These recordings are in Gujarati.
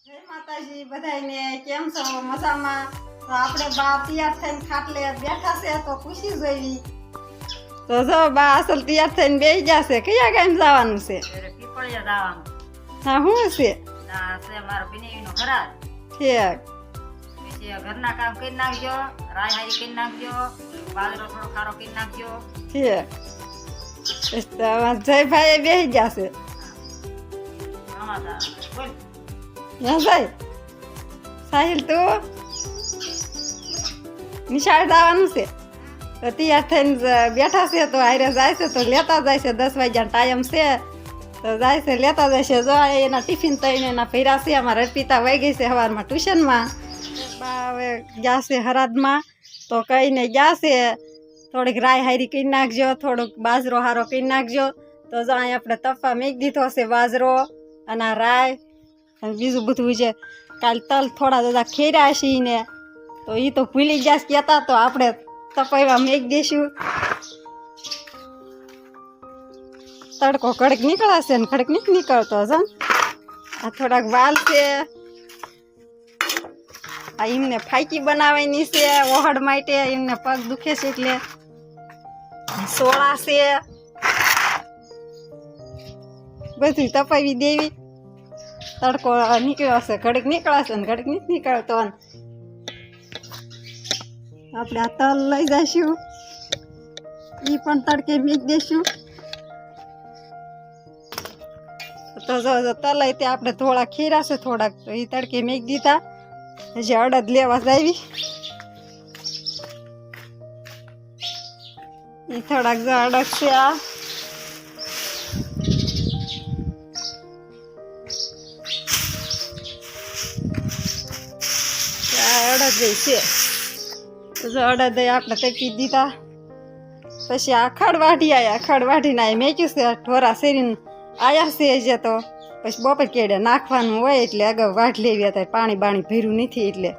જય માતાજી બધાયને કેમ છો મજામાં તો આપણે બા તૈયાર થઈને ખાટલે બેઠા છે તો ખુશી જોઈવી તો જો બા અસલ તૈયાર થઈને બેસી જશે કયા ગામ જવાનું છે પીપળિયા જવાનું. હા શું છે ના છે મારો બિનેવીનો ઘરાત. ઠીક પછી ઘરના કામ કરી નાખજો, રાય હારી કરી નાખજો, બાજરો થોડો ખારો કરી નાખજો. ઠીક જયભાઈ બેસી જશે આમાં તા બોલ. ના ભાઈ સાહિલ તું નિશાળ જવાનું છે તો તૈયાર થઈને બેઠા છે તો હારે જાય છે તો લેતા જાય છે 10 વાગ્યાનો ટાઈમ છે તો જાય છે લેતા જાય છે જો એના ટિફિન તઈને એના ભર્યા છે અમારા અર્પિતા વહી ગઈ છે સવારમાં ટ્યુશનમાં બા હવે ગયા છે હરાદમાં તો કહીને ગયા છે થોડીક રાય હારી કરી નાખજો, થોડોક બાજરો હારો કરી નાખજો તો જો અહીં આપણે તપવા મેકી દીધો છે બાજરો અને આ રાય અને બીજું બધું છે કાલ તલ થોડા દાદા ખેર્યા છે ને તો એ તો ભૂલી ગયા કહેતા તો આપણે તપાઈવા મેકી દઈશું. તડકો કડક નીકળાશે ને કડક નથી નીકળતો છે આ થોડાક વાલ છે આ એમને ફાંકી બનાવવાની છે ઓહડ માટે એમને પગ દુખે છે એટલે સોળા છે બધું તપાવી દેવી. તડકો નીકળ્યો છે ઘડીક નીકળાશે ને ઘડીક નથી નીકળતો આપણે આ તલ લઈ જઈશું એ પણ તડકે મીક દઈશું તો જો તલ તે આપણે થોડા ખીરા છે થોડાક તો એ તડકે મેક દીધા. હજી અડદ લેવા જાવી એ થોડાક જો અડદ છે આ અડદ છે તો જો અડદ આપણે તપી દીધા. પછી આ ખડ વાઢી આવ્યા ખડ વાઢીને આ મેક્યું છે ઢોરા શેરીને આયા છે જે તો પછી બપોર કેડે નાખવાનું હોય એટલે અગાઉ વાઢ લેવી હતા પાણી બાણી ભર્યું નથી એટલે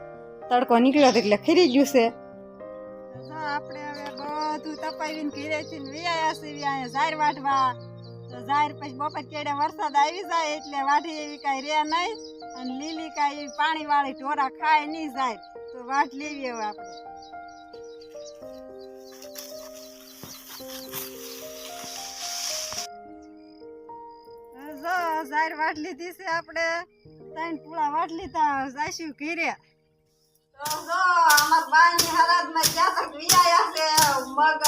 તડકો નીકળ્યો એટલે ખરી ગયું છે. આપણે હવે બધું તપાવીને ઘીરેથી વિયાયા છે અહીંયા ઝાર વાઢવા તો ઝાર પછી બપોર કેડે વરસાદ આવી જાય એટલે વાઢી એવી કાંઈ રે નહીં અને લીલી કાંઈ પાણી વાળી ઢોરા ખાય નહીં જાય તો વાઢ લેવી હવે આપણે. ઝાર વાટ લીધી છે આપણે 3 પૂળા વાટ લીધા જાશું ઘીરે તો જો અમાર બાની હરાદમાં ગયા તો વિયાયા છે મગ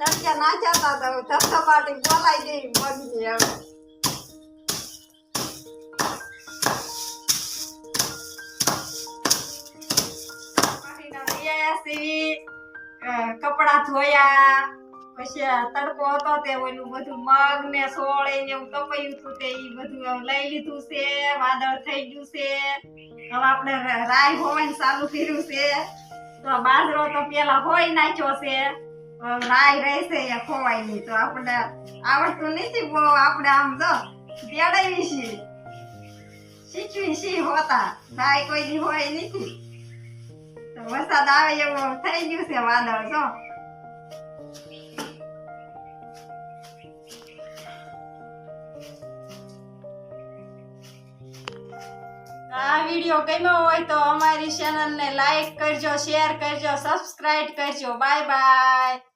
તરસ્યા નાખ્યા હતા તો ધસપાટી બોલાઈ ગઈ મગની હવે પાટીના વિયાયા છે કપડા ધોયા પછી તડકો હતો તે ઓલું બધું મગ ને સોળ ને એવું તપાયું હતું તે ઈ બધું લઈ લીધું છે. વાદળ થઈ ગયું છે હવે આપણે રાઈ હોવાનું ચાલુ કર્યું છે તો બાજરો તો પેલા હોય નાખ્યો છે રાઈ રહેશે એ ખોવાય નહીં તો આપણે આવડતું નથી બહુ આપણે આમ જો તેડાવી છીએ શીખવી છીએ હોતા રાઈ કોઈ દી હોય નથી તો વરસાદ આવે એવું થઈ ગયું છે વાદળ જો. આ વિડીયો ગમ્યો હોય તો અમારી ચેનલને લાઈક કરજો, શેર કરજો, સબસ્ક્રાઇબ કરજો. Bye bye.